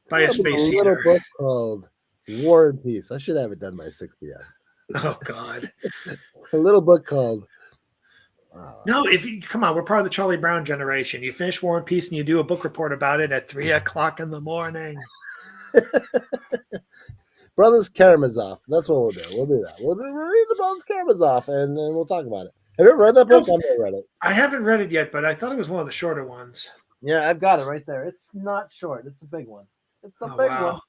E: by a space
D: little
E: heater.
D: book called War and Peace. I should have it done by 6 p.m.
E: Oh God.
D: A little book called.
E: No, come on, we're part of the Charlie Brown generation. You finish War and Peace and you do a book report about it at 3:00 in the morning.
D: Brothers Karamazov. That's what we'll do. We'll do that. We'll read the Brothers Karamazov and then we'll talk about it. Have you ever read that book? I've never read it.
E: I haven't read it yet, but I thought it was one of the shorter ones.
D: Yeah, I've got it right there. It's not short. It's a big one. It's a big one.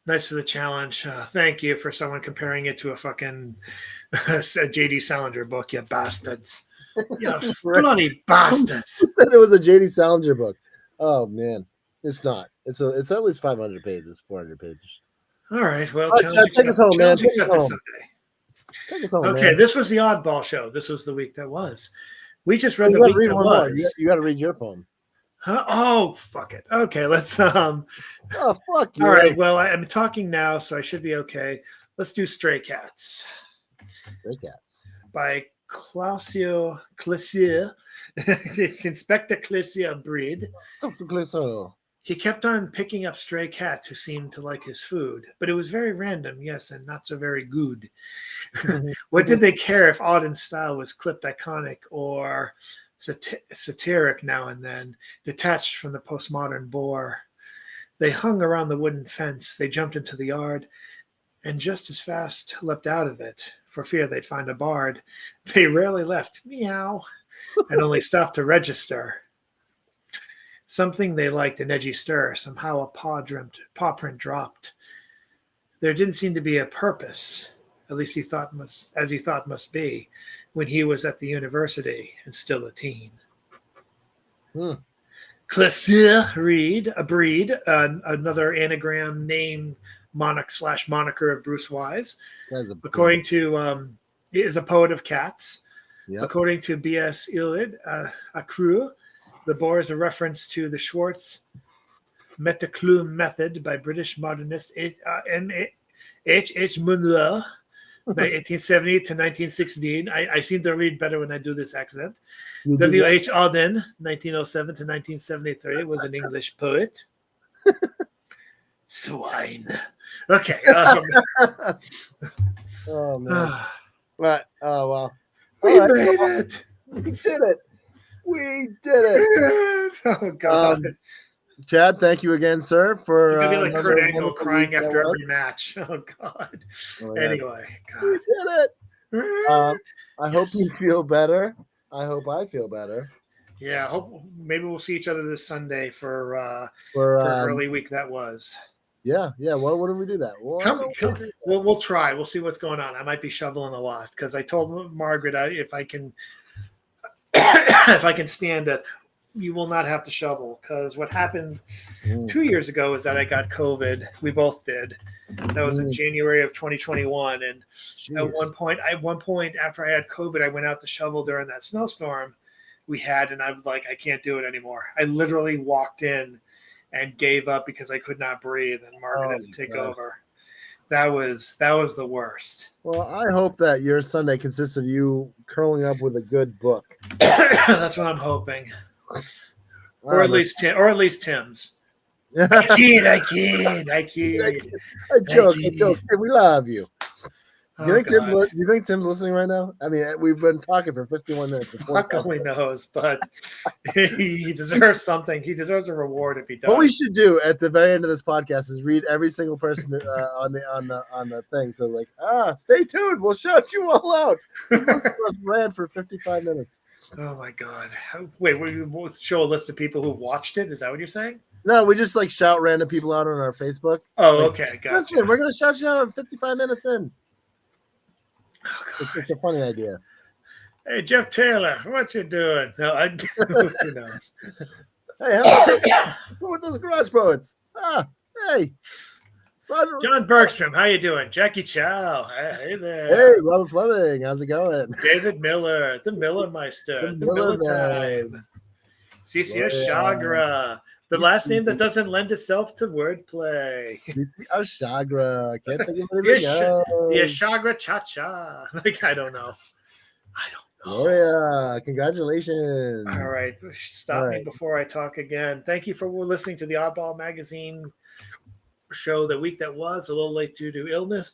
E: Nice for the challenge. Thank you for someone comparing it to a fucking J.D. Salinger book, you bastards. You bloody bastards.
D: Who said it was a J.D. Salinger book? Oh man, it's not. It's at least 500 pages, 400 pages.
E: All right. Well,
D: All right, Chad, take us home, man.
E: challenge
D: Take us
E: accepted
D: home.
E: Sunday.
D: Take us home,
E: Okay,
D: man.
E: this was the Oddball Show. This was the week that was. We just read
D: You
E: the
D: gotta
E: week
D: read
E: that
D: one more.
E: was.
D: You got to read your poem.
E: Huh? Oh, fuck it. Okay, let's
D: Oh fuck you!
E: All right. Well, I'm talking now, so I should be okay. Let's do Stray Cats
D: Stray Cats.
E: by Claudio Clessier. It's Inspector Clessier breed.
D: Stop the place. Oh.
E: He kept on picking up stray cats who seemed to like his food, but it was very random, yes, and not so very good. What did they care if Auden's style was clipped iconic or satiric now and then, detached from the postmodern bore? They hung around the wooden fence, they jumped into the yard, and just as fast leapt out of it, for fear they'd find a bard. They rarely left, meow, and only stopped to register. Something they liked an edgy stir. Somehow a paw print dropped. There didn't seem to be a purpose, at least he thought must be, when he was at the university and still a teen. Clasir Reed, a breed, another anagram name moniker of Bruce Wise.
D: That's a
E: According to, is a poet of cats.
D: Yep.
E: According to B.S. Eliot, a crew, the boar is a reference to the Schwartz Metaclume method by British modernist H.H. Munro, 1870 to 1916. I seem to read better when I do this accent.
D: You do
E: W.H. Auden, 1907 to 1973, was an English poet. Swine. Okay.
D: Oh man. But oh well.
E: We
D: All right.
E: made it.
D: We did it. We did it.
E: Oh, God.
D: Chad, thank you again, sir, for
E: You're gonna be like
D: another
E: Kurt Angle
D: wonderful
E: crying
D: week that
E: after every
D: was.
E: match. Oh God.
D: Oh, yeah.
E: Anyway,
D: We
E: God.
D: did it. I hope you feel better. I hope I feel better.
E: Yeah, hope maybe we'll see each other this Sunday for
D: For
E: early week that was.
D: yeah. Well, what do we do that? Well,
E: Come. We'll try. We'll see what's going on. I might be shoveling a lot because I told Margaret if I can if I can stand it, you will not have to shovel. Because what happened 2 years ago is that I got COVID. We both did. That was in January of 2021, and at one point after I had COVID, I went out to shovel during that snowstorm we had, and I was like, I can't do it anymore. I literally walked in and gave up because I could not breathe, and Margaret had to take over. That was the worst.
D: Well, I hope that your Sunday consists of you curling up with a good book.
E: That's what I'm hoping, or at least Tim's.
D: I
E: I kid.
D: joke. I joke. Hey, we love you. Do you think Tim's listening right now? I mean, we've been talking for 51 minutes.
E: Fuck only knows, but he deserves something. He deserves a reward if he does.
D: What we should do at the very end of this podcast is read every single person on the thing. So like, stay tuned. We'll shout you all out. This ran for 55 minutes.
E: Oh my God! Wait, we'll show a list of people who watched it. Is that what you're saying?
D: No, we just like shout random people out on our Facebook.
E: Oh,
D: like,
E: okay, gotcha.
D: Listen, we're gonna shout you out 55 minutes in.
E: Oh,
D: It's a funny idea.
E: Hey, Jeff Taylor, what you doing? No, who knows?
D: Hey, how about those garage poets? Hey, Roger.
E: John Bergstrom, how you doing? Jackie Chow, hey there.
D: Hey, Robert Fleming, how's it going?
E: David Miller, the Miller Meister, the
D: Miller
E: Miller Time. Cecilia Chagra, the last name that doesn't lend itself to wordplay.
D: Chagra. Can't think of anything else.
E: The Chagra Cha Cha. Like, I don't know.
D: Gloria, congratulations.
E: All right. Stop me before I talk again. Thank you for listening to the Oddball Magazine show the week that was. A little late due to illness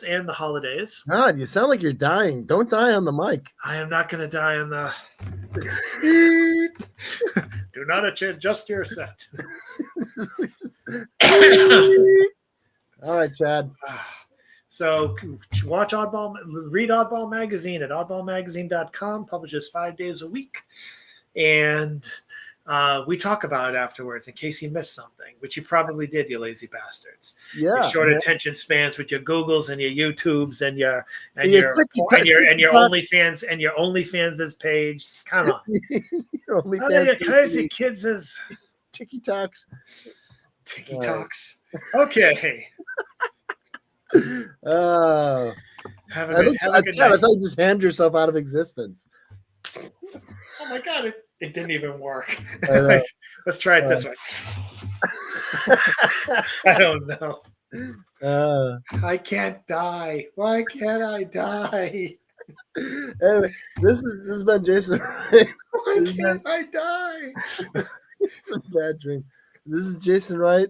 E: and the holidays.
D: God, you sound like you're dying. Don't die on the mic.
E: I am not going to die on the... Do not adjust your set.
D: All right, Chad.
E: So read Oddball Magazine at oddballmagazine.com. Publishes 5 days a week. And we talk about it afterwards in case you missed something, which you probably did, you lazy bastards.
D: Yeah.
E: Your short attention spans with your Googles and your YouTubes and your OnlyFans page. Come on.
D: Your OnlyFans
E: crazy kids is
D: TikToks.
E: TikToks. Okay.
D: Oh.
E: Have a good
D: Chad, I
E: night.
D: thought you just hand yourself out of existence.
E: Oh my God, it didn't even work.
D: Like,
E: let's try it this way. I don't know. I can't die. Why can't I die?
D: Anyway, this has been Jason.
E: Why can't I die?
D: It's a bad dream. This is Jason Wright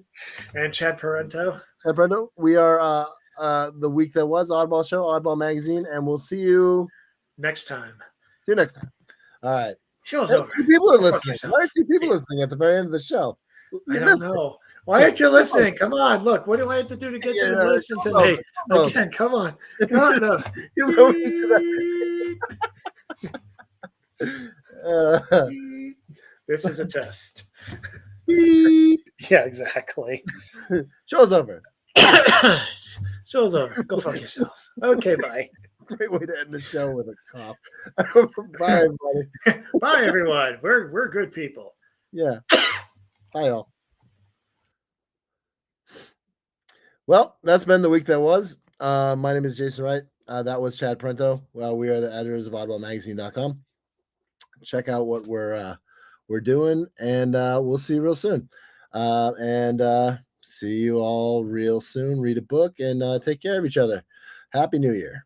E: And Chad Parento.
D: Chad Parento. We are the week that was Oddball Show, Oddball Magazine, and we'll see you
E: Next time.
D: See you next time. All right.
E: Show's
D: Hey,
E: over.
D: 2 people are
E: Fuck
D: listening.
E: yourself.
D: Why are 2 people listening at the very end of the show?
E: I don't know. Why aren't you listening? Come on, look. What do I have to do to get you to listen to me? Again, come on. Come on. No.
D: You know
E: This is a test. Yeah, exactly.
D: Show's over.
E: Show's over. Go fuck yourself. Okay, bye.
D: Great way to end the show with a cough. Bye, everybody.
E: Bye, everyone. We're good people.
D: Yeah. Bye, all. Well, that's been the week that was. My name is Jason Wright. That was Chad Prento. Well, we are the editors of audiblemagazine.com. Check out what we're doing, and we'll see you real soon. And see you all real soon. Read a book and take care of each other. Happy New Year.